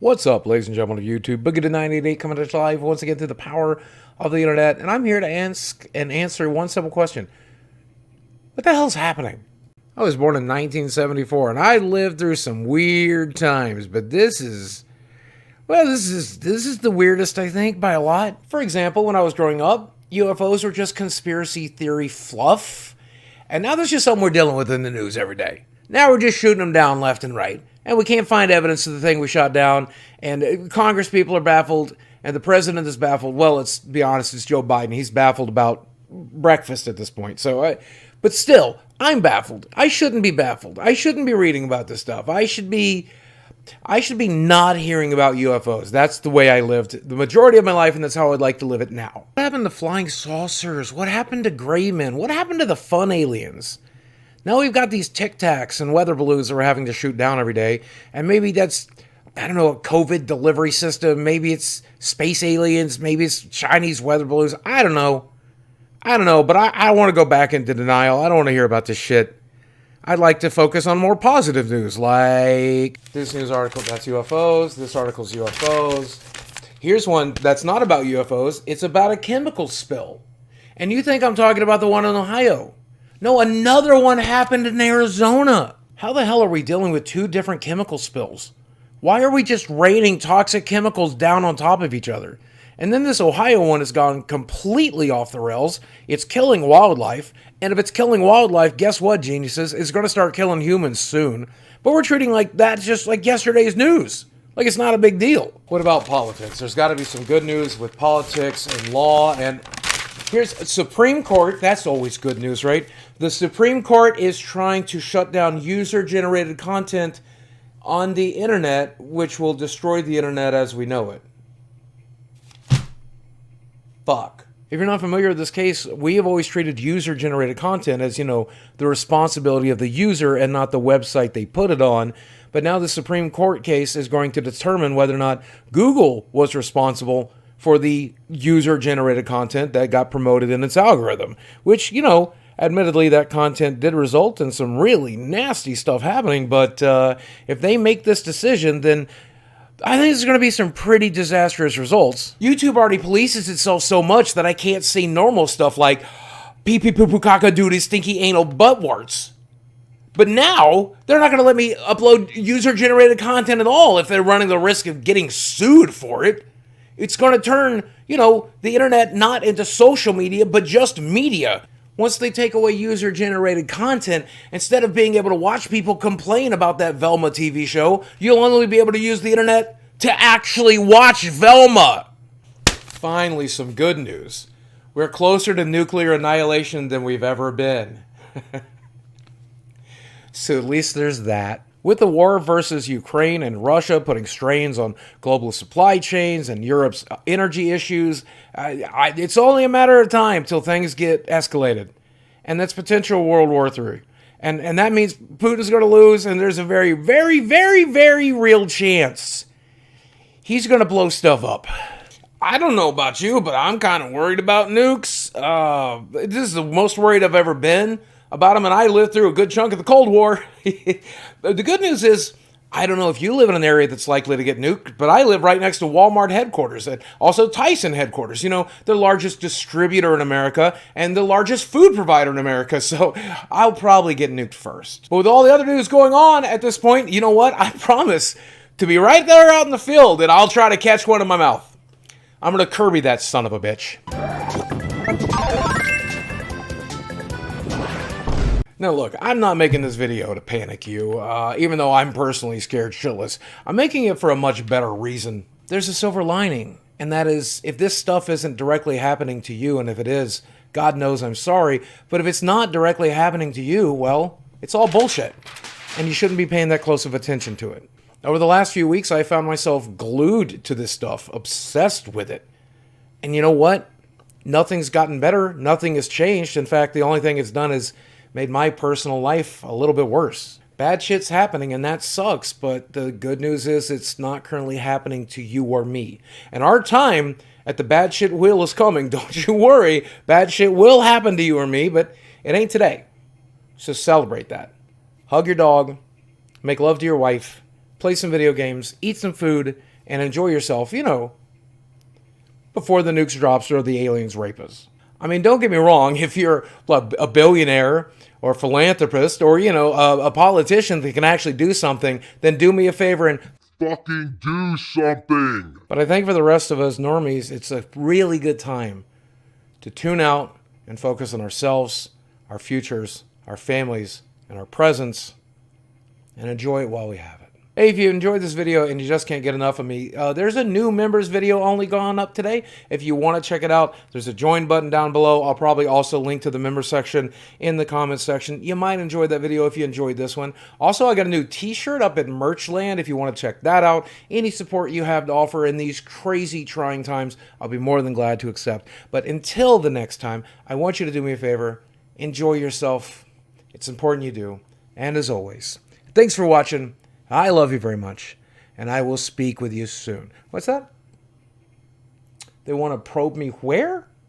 What's up, ladies and gentlemen of YouTube? Boogie988 coming to live once again through the power of the internet, and I'm here to ask and answer one simple question. What the hell's happening? I was born in 1974, and I lived through some weird times, but this is the weirdest, I think, by a lot. For example, when I was growing up, UFOs were just conspiracy theory fluff, and now there's just something we're dealing with in the news every day. Now we're just shooting them down left and right. And we can't find evidence of the thing we shot down. And Congress people are baffled. And the president is baffled. Well, let's be honest, it's Joe Biden. He's baffled about breakfast at this point. But still, I'm baffled. I shouldn't be baffled. I shouldn't be reading about this stuff. I should be not hearing about UFOs. That's the way I lived the majority of my life, and that's how I'd like to live it now. What happened to flying saucers? What happened to gray men? What happened to the fun aliens? Now we've got these Tic Tacs and weather balloons that we're having to shoot down every day. And maybe that's, I don't know, a COVID delivery system. Maybe it's space aliens. Maybe it's Chinese weather balloons. I don't know. But I want to go back into denial. I don't want to hear about this shit. I'd like to focus on more positive news, like this news article, that's UFOs. This article's UFOs. Here's one that's not about UFOs. It's about a chemical spill. And you think I'm talking about the one in Ohio. No, another one happened in Arizona. How the hell are we dealing with two different chemical spills? Why are we just raining toxic chemicals down on top of each other? And then this Ohio one has gone completely off the rails. It's killing wildlife. And if it's killing wildlife, guess what, geniuses? It's going to start killing humans soon. But we're treating like that's just like yesterday's news. Like it's not a big deal. What about politics? There's got to be some good news with politics and law. And here's Supreme Court. That's always good news, right? The Supreme Court is trying to shut down user-generated content on the internet, which will destroy the internet as we know it. Fuck. If you're not familiar with this case, we have always treated user-generated content as, the responsibility of the user and not the website they put it on. But now the Supreme Court case is going to determine whether or not Google was responsible for the user-generated content that got promoted in its algorithm, which, admittedly, that content did result in some really nasty stuff happening, but if they make this decision, then I think there's going to be some pretty disastrous results. YouTube already polices itself so much that I can't say normal stuff like pee pee poo poo caca doody stinky anal butt warts. But now, they're not going to let me upload user-generated content at all if they're running the risk of getting sued for it. It's going to turn, the internet not into social media, but just media. Once they take away user-generated content, instead of being able to watch people complain about that Velma TV show, you'll only be able to use the internet to actually watch Velma. Finally, some good news. We're closer to nuclear annihilation than we've ever been. So at least there's that. With the war versus Ukraine and Russia putting strains on global supply chains and Europe's energy issues, it's only a matter of time till things get escalated. And that's potential World War III. And that means Putin's going to lose, and there's a very, very, very, very real chance he's going to blow stuff up. I don't know about you, but I'm kind of worried about nukes. This is the most worried I've ever been about them, and I lived through a good chunk of the Cold War. The good news is, I don't know if you live in an area that's likely to get nuked, but I live right next to Walmart headquarters and also Tyson headquarters, the largest distributor in America and the largest food provider in America, so I'll probably get nuked first. But with all the other news going on at this point, you know what? I promise to be right there out in the field, and I'll try to catch one in my mouth. I'm going to Kirby that son of a bitch. Now look, I'm not making this video to panic you, even though I'm personally scared shitless. I'm making it for a much better reason. There's a silver lining, and that is, if this stuff isn't directly happening to you, and if it is, God knows I'm sorry, but if it's not directly happening to you, well, it's all bullshit, and you shouldn't be paying that close of attention to it. Over the last few weeks, I found myself glued to this stuff, obsessed with it. And you know what? Nothing's gotten better, nothing has changed. In fact, the only thing it's done is made my personal life a little bit worse. Bad shit's happening, and that sucks, but the good news is it's not currently happening to you or me. And our time at the bad shit wheel is coming. Don't you worry. Bad shit will happen to you or me, but it ain't today. So celebrate that. Hug your dog, make love to your wife, play some video games, eat some food, and enjoy yourself, before the nukes drops or the aliens rape us. I mean, don't get me wrong. If you're a billionaire or a philanthropist or, a politician that can actually do something, then do me a favor and fucking do something. But I think for the rest of us normies, it's a really good time to tune out and focus on ourselves, our futures, our families, and our presents, and enjoy it while we have it. Hey, if you enjoyed this video and you just can't get enough of me, there's a new members video only gone up today. If you want to check it out, there's a join button down below. I'll probably also link to the member section in the comments section. You might enjoy that video if you enjoyed this one. Also, I got a new t-shirt up at Merchland if you want to check that out. Any support you have to offer in these crazy trying times, I'll be more than glad to accept. But until the next time, I want you to do me a favor. Enjoy yourself. It's important you do. And as always, thanks for watching. I love you very much, and I will speak with you soon. What's that? They want to probe me where?